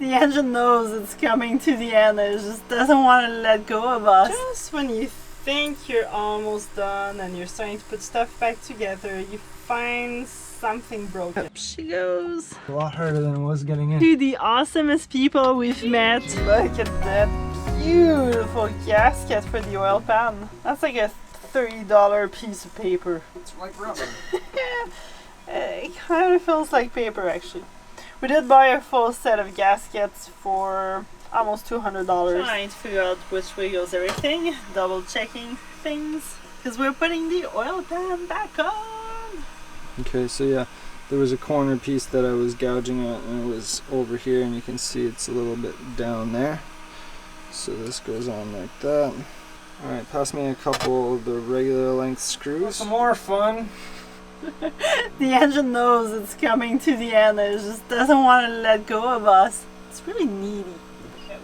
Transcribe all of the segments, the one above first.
The engine knows it's coming to the end and it just doesn't want to let go of us. Just when you think you're almost done and you're starting to put stuff back together, you find something broken. Up she goes. A lot harder than it was getting in. To the awesomest people we've met. Look at that beautiful gasket for the oil pan. That's like a $30 piece of paper. It's like rubber. It kind of feels like paper actually. We did buy a full set of gaskets for almost $200. Trying to figure out which way goes everything. Double checking things. Because we're putting the oil pan back on. Okay, so yeah, there was a corner piece that I was gouging at and it was over here, and you can see it's a little bit down there. So this goes on like that. Alright, pass me a couple of the regular length screws. Some more fun. The engine knows it's coming to the end and it just doesn't want to let go of us. It's really needy.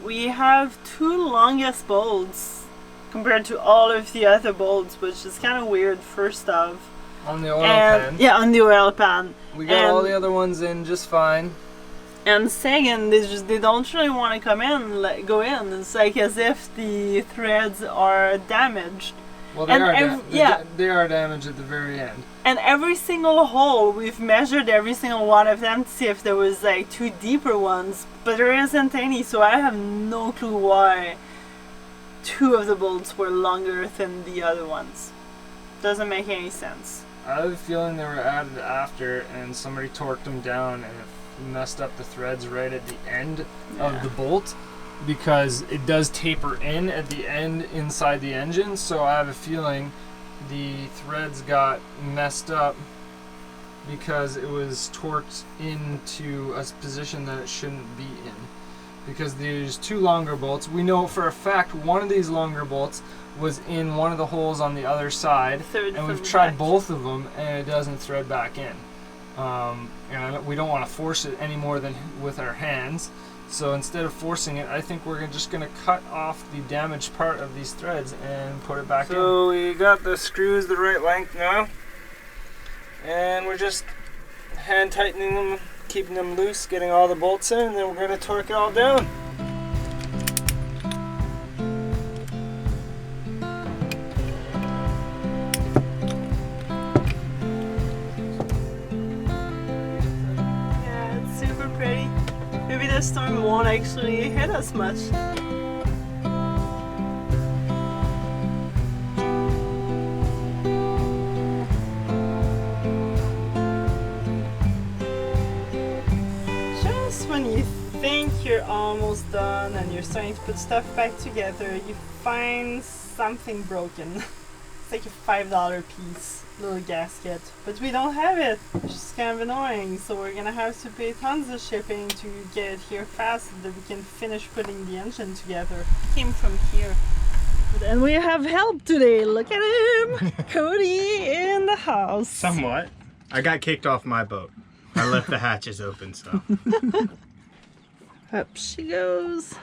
We have two longest bolts compared to all of the other bolts, which is kind of weird first off. On the oil pan. Yeah, on the oil pan. We got all the other ones in just fine. And second, they don't really want to come in, go in. It's like as if the threads are damaged. Well, they are damaged at the very end. And every single hole, we've measured every single one of them to see if there was like two deeper ones, but there isn't any, so I have no clue why two of the bolts were longer than the other ones. Doesn't make any sense. I have a feeling they were added after and somebody torqued them down and it messed up the threads right at the end of the bolt, because it does taper in at the end inside the engine, so I have a feeling the threads got messed up because it was torqued into a position that it shouldn't be in. Because there's two longer bolts. We know for a fact one of these longer bolts was in one of the holes on the other side, and we've tried both of them and it doesn't thread back in. And we don't want to force it any more than with our hands. So instead of forcing it, I think we're just going to cut off the damaged part of these threads and put it back in. So we got the screws the right length now, and we're just hand tightening them, keeping them loose, getting all the bolts in, and then we're going to torque it all down. Yeah, it's super pretty. Maybe the storm won't actually hit us much. Just when you think you're almost done and you're starting to put stuff back together, you find something broken. It's like a $5 piece little gasket, but we don't have it, which is kind of annoying, so we're gonna have to pay tons of shipping to get it here fast so that we can finish putting the engine together. It came from here. And we have help today, look at him! Cody in the house. Somewhat. I got kicked off my boat. I left the hatches open, so. Up she goes.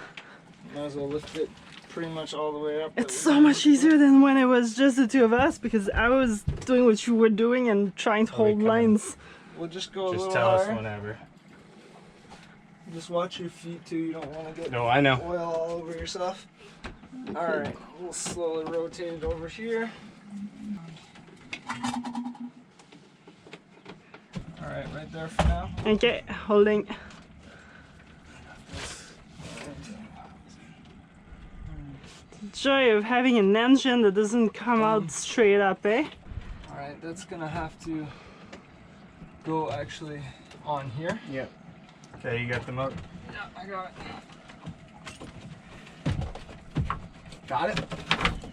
Might as well lift it pretty much all the way up. It's so much easier than when it was just the two of us, because I was doing what you were doing and trying to hold lines. We'll just go a Just little tell higher. us whenever. Just watch your feet too, you don't want to get No, I know. oil all over yourself. Alright, we'll slowly rotate it over here. Alright, right there for now. Okay, holding. The joy of having an engine that doesn't come out straight up, eh? Alright, that's gonna have to go actually on here. Yep. Okay, you got the motor? Yeah, I got it. Got it?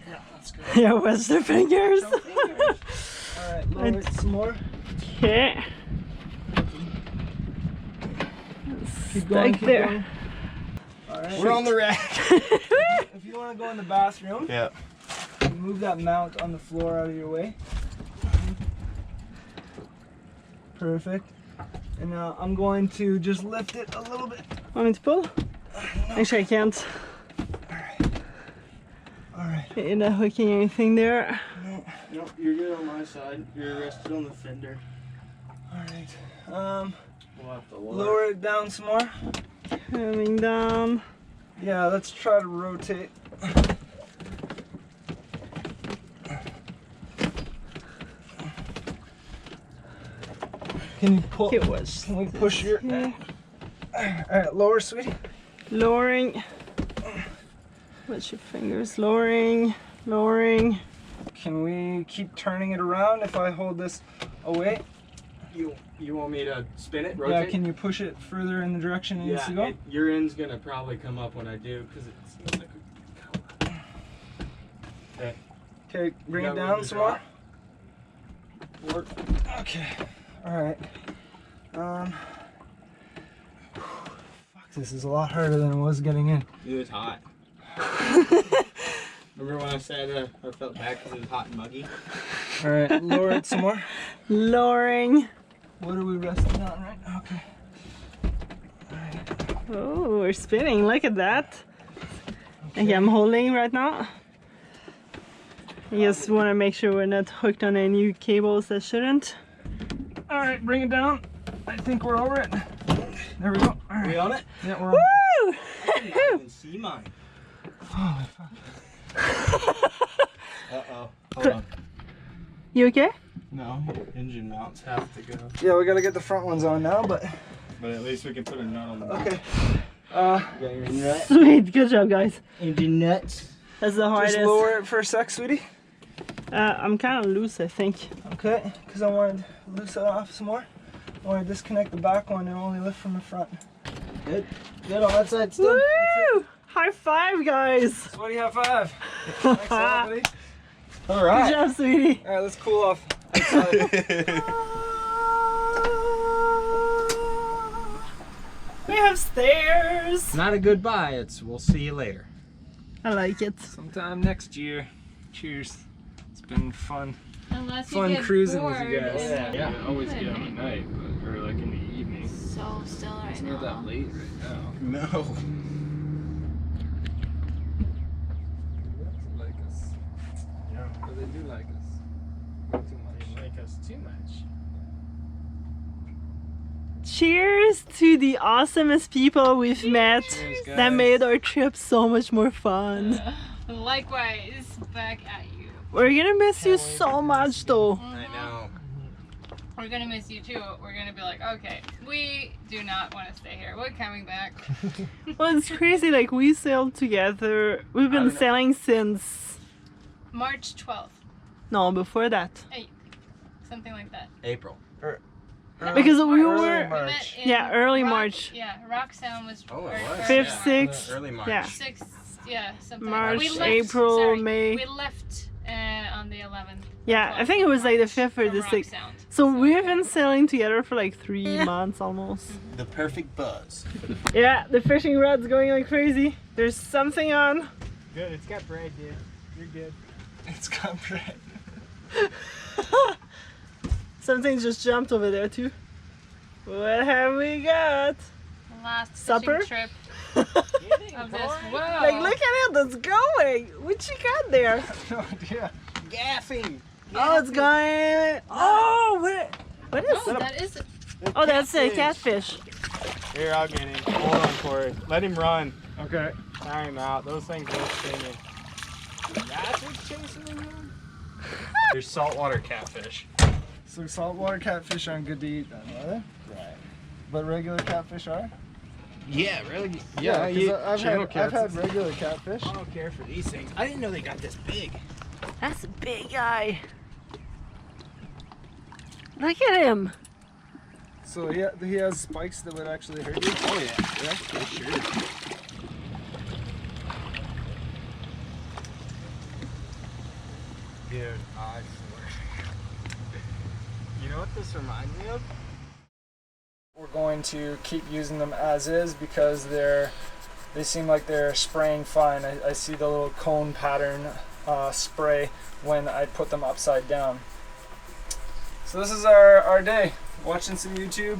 Yeah, that's good. Yeah, what's the fingers? Alright, lower it some more. Okay. Keep going, keep there. going. Alright. We're on the rack. If you want to go in the bathroom, Yeah. move that mount on the floor out of your way. Perfect. And now I'm going to just lift it a little bit. Want me to pull? No. Actually, I can't. Alright. You're not hooking anything there. No. Nope, you're good on my side. You're rested on the fender. Alright. We'll have to Lower it down some more. Coming down. Yeah, let's try to rotate. Can you pull? It was. Can we push your? Yeah. Alright, lower, sweetie. Lowering. Watch your fingers. Lowering. Lowering. Can we keep turning it around if I hold this away? You want me to spin it? Yeah, Rotate? can you push it further in the direction it needs to go? Your end's gonna probably come up when I do because it smells like a Okay. Okay, bring it got room down to some drop? more. Okay. Alright. Fuck, this is a lot harder than it was getting in. Dude, it's hot. Remember when I said I felt bad because it was hot and muggy? Alright, lower it some more. Lowering. What are we resting on right now? Okay. Oh, we're spinning. Look at that. Okay, I'm holding right now. I just want to make sure we're not hooked on any new cables that shouldn't. Alright, bring it down. I think we're over it. There we go. Are we on it? Yeah, we're on. Woo! I didn't even see mine. Holy fuck. Uh-oh. Hold on. You okay? No, engine mounts have to go. Yeah, we gotta get the front ones on now, but But at least we can put a nut on the back. okay. You got your nut? Sweet. Good job, guys. Engine nuts. That's the hardest. Just lower it for a sec, sweetie. I'm kind of loose, I think. Okay, because I wanted to loose it off some more. I want to disconnect the back one and only lift from the front. Good. Good on that side still. Woo! High five, guys. Sweaty high five. Thanks, buddy. All Good right. job, sweetie. All right, let's cool off. Outside. We have stairs. Not a goodbye. It's we'll see you later. I like it. Sometime next year. Cheers. It's been fun. Unless you Fun get cruising bored with you guys. and Yeah. you always could. get on at night, but, or like in the evening. So still right It's now. not that late right now. No. Like us. Yeah. But they do like us. Way too much. They like us too much. Cheers to the awesomest people we've met Cheers, guys. that made our trip so much more fun. Likewise, back at you. We're gonna miss you so much though. I know. We're gonna miss you too. We're gonna be like, okay, we do not want to stay here. We're coming back. Well, it's crazy, like we sailed together. We've been sailing since, March 12th, no, before that. something like that. April. Because we Early were, March. We met in Yeah, early Rock- March. Yeah, Rock Sound was Oh, it our was. first- Fifth, Yeah. sixth, Early March. yeah. 6th, yeah, something. March, we left, April, sorry, May. We left on the 11th. Yeah, I think it was like the 5th or from the Rock 6th. Sound. So we've been sailing together for like 3 months almost. The perfect buzz. Yeah, the fishing rod's going like crazy. There's something on. Good, it's got bread, dude. You're good. It's got bread. Something just jumped over there too. What have we got? Last Supper? fishing trip of this. Whoa! Like, look at it, it's going. What you got there? No idea. Gaffing. Oh, it's going. Oh, what is Oh, it? that is. Oh, that's a catfish. Here, I'll get him. Hold on, Corey. Let him run. Okay. Tire him out. Those things will sting you. That's what's chasing him. There's saltwater catfish. So saltwater catfish aren't good to eat then, are they? Right. But regular catfish are? Yeah, really. Yeah, 'cause you- I've channel had cats. regular catfish. I don't care for these things. I didn't know they got this big. That's a big guy. Look at him. So he has spikes that would actually hurt you? Oh yeah, yeah, for sure. Dude, I swear. You know what this reminds me of? We're going to keep using them as is because they seem like they're spraying fine. I see the little cone pattern spray when I put them upside down. So this is our day. Watching some YouTube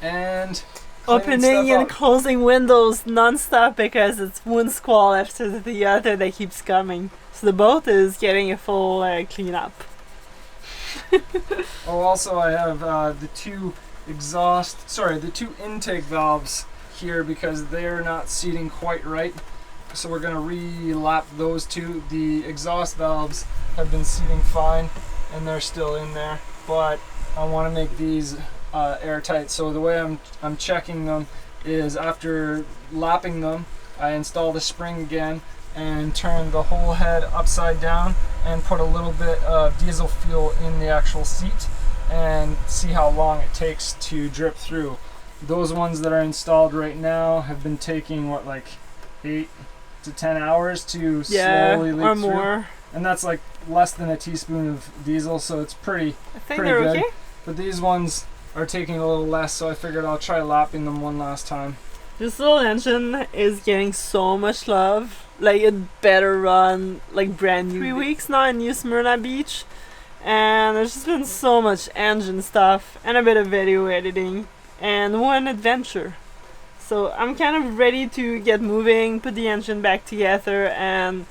and cleaning Opening stuff and up. closing windows non-stop because it's one squall after the other that keeps coming. So the boat is getting a full cleanup. Oh, also I have the two intake valves here because they're not seating quite right. So we're gonna re-lap those two. The exhaust valves have been seating fine and they're still in there, but I want to make these airtight. So the way I'm checking them is after lapping them, I install the spring again and turn the whole head upside down and put a little bit of diesel fuel in the actual seat and see how long it takes to drip through. Those ones that are installed right now have been taking what, like 8 to 10 hours to slowly leak or through. more. And that's like less than a teaspoon of diesel, so it's pretty I think pretty they're good. okay. But these ones are taking a little less, so I figured I'll try lapping them one last time. This little engine is getting so much love. Like, it better run like brand new. 3 weeks now in New Smyrna Beach, and there's just been so much engine stuff and a bit of video editing and one adventure. So I'm kind of ready to get moving, put the engine back together, and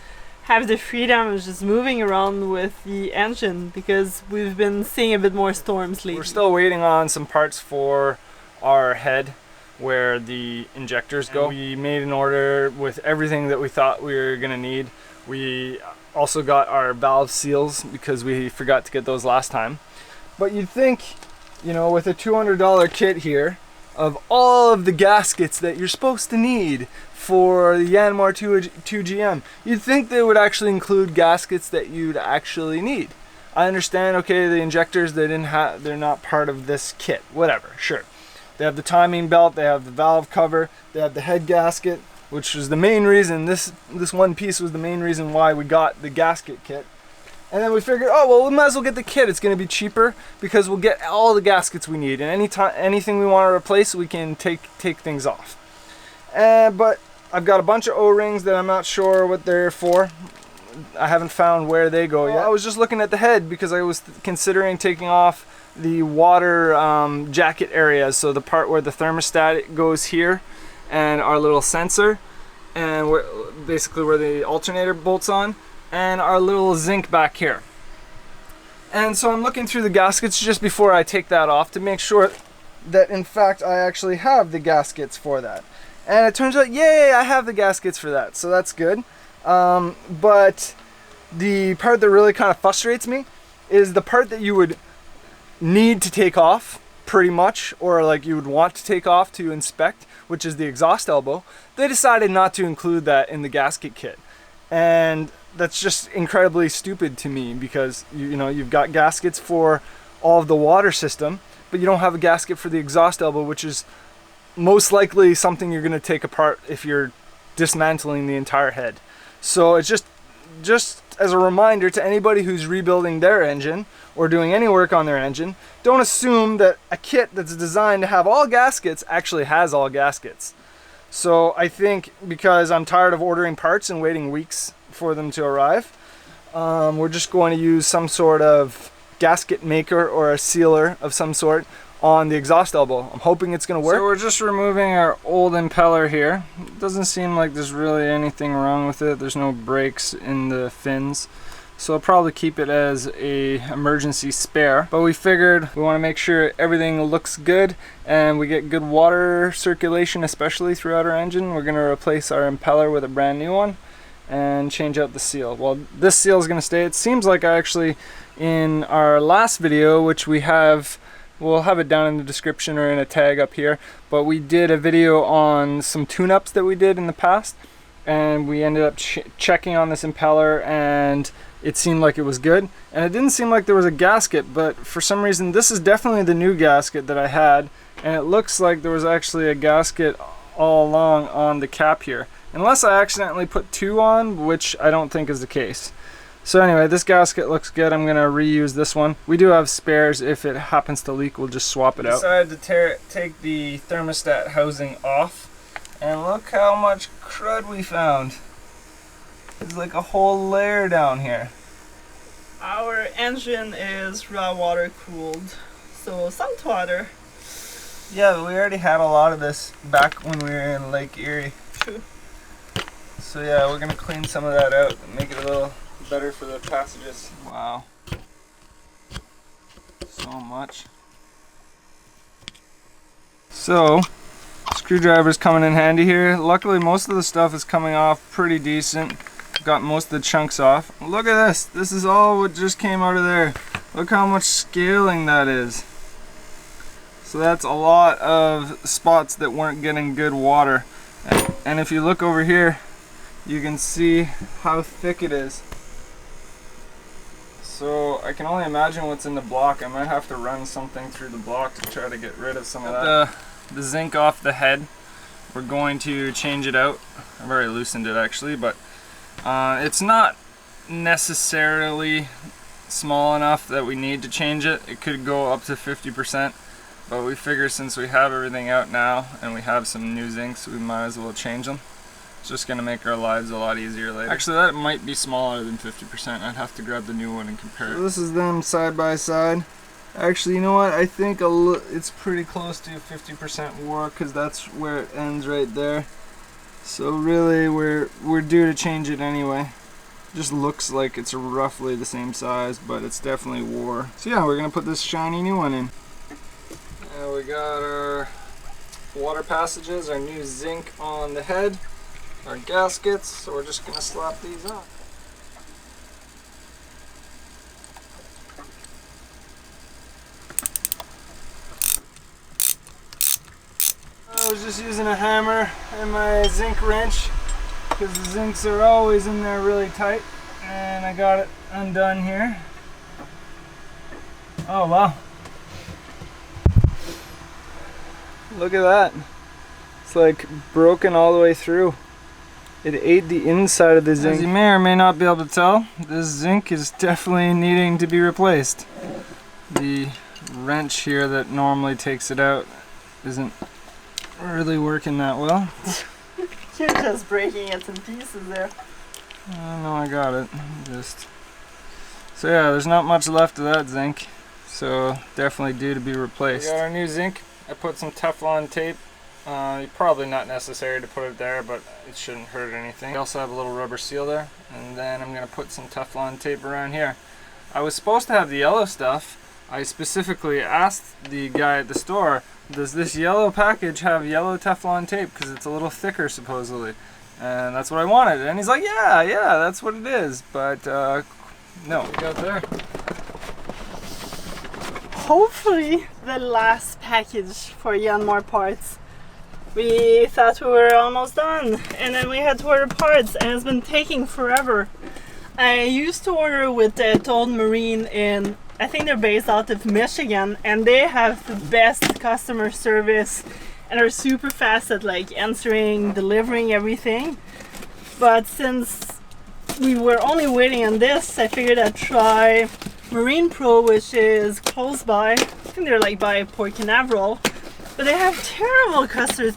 have the freedom of just moving around with the engine because we've been seeing a bit more storms lately. We're still waiting on some parts for our head where the injectors go. We made an order with everything that we thought we were gonna need. We also got our valve seals because we forgot to get those last time. But you'd think, you know, with a $200 kit here, of all of the gaskets that you're supposed to need for the Yanmar 2GM, you'd think they would actually include gaskets that you'd actually need. I understand, okay, the injectors, they're not part of this kit, whatever, sure. They have the timing belt, they have the valve cover, they have the head gasket, which was the main reason, this one piece was the main reason why we got the gasket kit. And then we figured, oh, well, we might as well get the kit. It's going to be cheaper because we'll get all the gaskets we need. And anything we want to replace, we can take things off. But I've got a bunch of O-rings that I'm not sure what they're for. I haven't found where they go yet. I was just looking at the head because I was considering taking off the water jacket areas. So the part where the thermostat goes here and our little sensor and basically where the alternator bolts on. And our little zinc back here. And so I'm looking through the gaskets just before I take that off to make sure that in fact I actually have the gaskets for that. And it turns out, yay, I have the gaskets for that, so that's good. But the part that really kind of frustrates me is the part that you would need to take off pretty much, or like you would want to take off to inspect, which is the exhaust elbow. They decided not to include that in the gasket kit. And that's just incredibly stupid to me because you know you've got gaskets for all of the water system, but you don't have a gasket for the exhaust elbow, which is most likely something you're going to take apart if you're dismantling the entire head. So it's just as a reminder to anybody who's rebuilding their engine or doing any work on their engine, don't assume that a kit that's designed to have all gaskets actually has all gaskets. So I think because I'm tired of ordering parts and waiting weeks for them to arrive, we're just going to use some sort of gasket maker or a sealer of some sort on the exhaust elbow. I'm hoping it's going to work. So we're just removing our old impeller here. It doesn't seem like there's really anything wrong with it. There's no breaks in the fins. So I'll probably keep it as a emergency spare. But we figured we want to make sure everything looks good and we get good water circulation, especially throughout our engine. We're going to replace our impeller with a brand new one and change out the seal. Well, this seal is going to stay. It seems like I actually, in our last video, which we'll have it down in the description or in a tag up here, but we did a video on some tune-ups that we did in the past, and we ended up checking on this impeller, and it seemed like it was good, and it didn't seem like there was a gasket, but for some reason this is definitely the new gasket that I had, and it looks like there was actually a gasket all along on the cap here, unless I accidentally put two on, which I don't think is the case. So anyway, this gasket looks good. I'm going to reuse this one. We do have spares. If it happens to leak, we'll just swap it out. Decided to take the thermostat housing off, and look how much crud we found. There's like a whole layer down here. Our engine is raw water cooled, so salt water. Yeah, but we already had a lot of this back when we were in Lake Erie. True. So yeah, we're going to clean some of that out and make it a little better for the passages. Wow. So much. So, Screwdriver's coming in handy here. Luckily most of the stuff is coming off pretty decent. Got most of the chunks off. Look at this. This is all what just came out of there. Look how much scaling that is. So that's a lot of spots that weren't getting good water. And if you look over here, you can see how thick it is. So I can only imagine what's in the block. I might have to run something through the block to try to get rid of some of that. The zinc off the head. We're going to change it out. I've already loosened it actually, but it's not necessarily small enough that we need to change it. It could go up to 50%, but we figure since we have everything out now and we have some new zincs, we might as well change them. It's just going to make our lives a lot easier later. Actually, that might be smaller than 50%. I'd have to grab the new one and compare it. So this is them side by side. Actually, you know what? I think it's pretty close to 50% war because that's where it ends right there. So really, we're due to change it anyway. Just looks like it's roughly the same size, but it's definitely war. So yeah, we're gonna put this shiny new one in. And we got our water passages, our new zinc on the head, our gaskets, so we're just gonna slap these on. I was just using a hammer and my zinc wrench because the zincs are always in there really tight, and I got it undone here. Oh wow. Look at that. It's like broken all the way through. It ate the inside of the zinc. As you may or may not be able to tell, this zinc is definitely needing to be replaced. The wrench here that normally takes it out isn't really working that well. You're just breaking it in pieces there. No, I got it. So yeah, there's not much left of that zinc, so definitely due to be replaced. We got our new zinc. I put some Teflon tape. Probably not necessary to put it there, but it shouldn't hurt anything. I also have a little rubber seal there, and then I'm going to put some Teflon tape around here. I was supposed to have the yellow stuff. I specifically asked the guy at the store, does this yellow package have yellow Teflon tape? Because it's a little thicker supposedly. And that's what I wanted. And he's like, yeah, that's what it is. But no, we got there. Hopefully the last package for Yanmar parts. We thought we were almost done, and then we had to order parts, and it's been taking forever. I used to order with Told Marine in, I think they're based out of Michigan, and they have the best customer service and are super fast at like answering, delivering everything. But since we were only waiting on this, I figured I'd try Marine Pro, which is close by. I think they're like by Port Canaveral, but they have terrible customer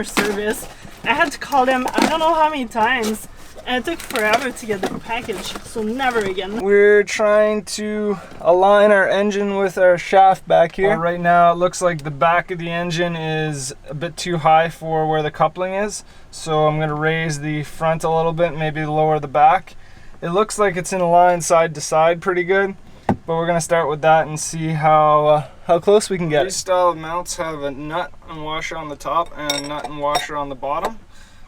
service. I had to call them I don't know how many times, and it took forever to get the package, so never again. We're trying to align our engine with our shaft back here. Right now it looks like the back of the engine is a bit too high for where the coupling is, so I'm going to raise the front a little bit, maybe lower the back. It looks like it's in a line side to side pretty good, but we're going to start with that and see how close we can get. These style of mounts have a nut and washer on the top and a nut and washer on the bottom.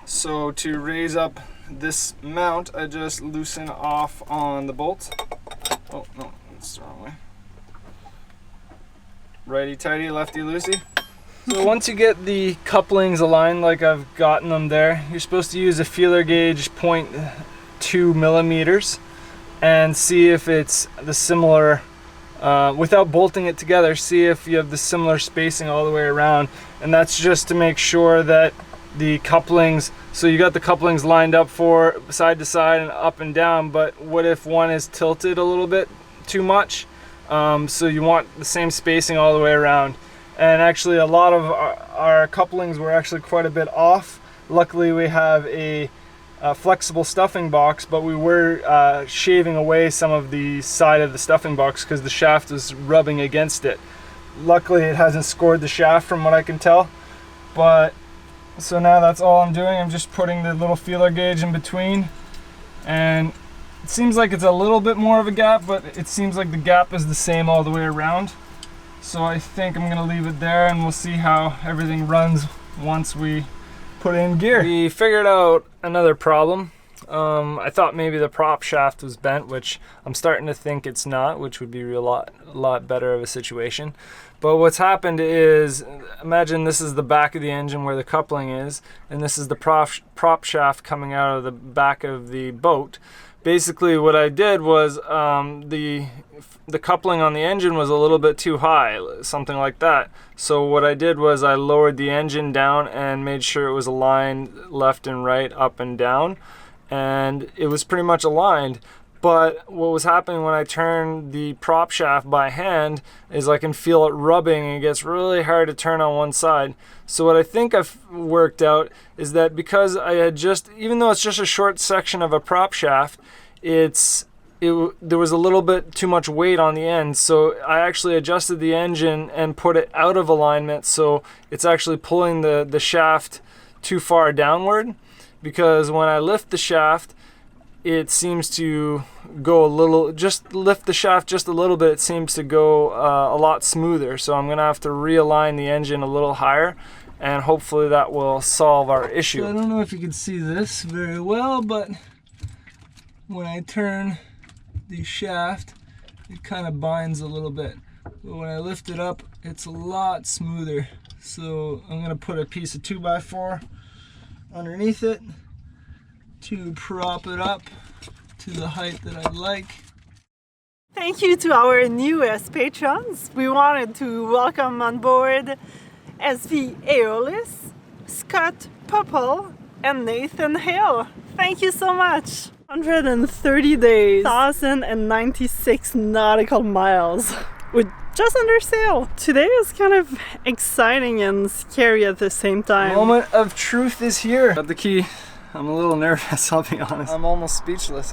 So to raise up this mount, I just loosen off on the bolt. Oh no, that's the wrong way. Righty tighty, lefty loosey. So once you get the couplings aligned like I've gotten them there, you're supposed to use a feeler gauge 0.2 millimeters and see if it's the similar, without bolting it together, see if you have the similar spacing all the way around. And that's just to make sure that the couplings, so you got the couplings lined up for side to side and up and down, but what if one is tilted a little bit too much? So you want the same spacing all the way around. And actually a lot of our couplings were actually quite a bit off. Luckily we have a flexible stuffing box, but we were shaving away some of the side of the stuffing box because the shaft was rubbing against it. Luckily it hasn't scored the shaft from what I can tell, but so now that's all I'm doing. I'm just putting the little feeler gauge in between, and it seems like it's a little bit more of a gap, but it seems like the gap is the same all the way around. So I think I'm gonna leave it there and we'll see how everything runs once we put in gear. We figured out another problem. I thought maybe the prop shaft was bent, which I'm starting to think it's not, which would be a lot better of a situation. But what's happened is, imagine this is the back of the engine where the coupling is, and this is the prop shaft coming out of the back of the boat. Basically what I did was the coupling on the engine was a little bit too high, something like that. So what I did was I lowered the engine down and made sure it was aligned left and right, up and down, and it was pretty much aligned. But what was happening when I turned the prop shaft by hand is I can feel it rubbing and it gets really hard to turn on one side. So what I think I've worked out is that because I had even though it's just a short section of a prop shaft, there was a little bit too much weight on the end. So I actually adjusted the engine and put it out of alignment, so it's actually pulling the shaft too far downward, because when I lift the shaft, it seems to go a little, just lift the shaft just a little bit, it seems to go a lot smoother. So I'm gonna have to realign the engine a little higher, and hopefully that will solve our issue. So I don't know if you can see this very well, but when I turn the shaft, it kind of binds a little bit. But when I lift it up, it's a lot smoother. So I'm gonna put a piece of 2x4 underneath it to prop it up to the height that I'd like. Thank you to our newest patrons. We wanted to welcome on board SV Aeolus, Scott Popple, and Nathan Hale. Thank you so much. 130 days, 1,096 nautical miles with just under sail. Today is kind of exciting and scary at the same time. Moment of truth is here. Got the key. I'm a little nervous, I'll be honest. I'm almost speechless.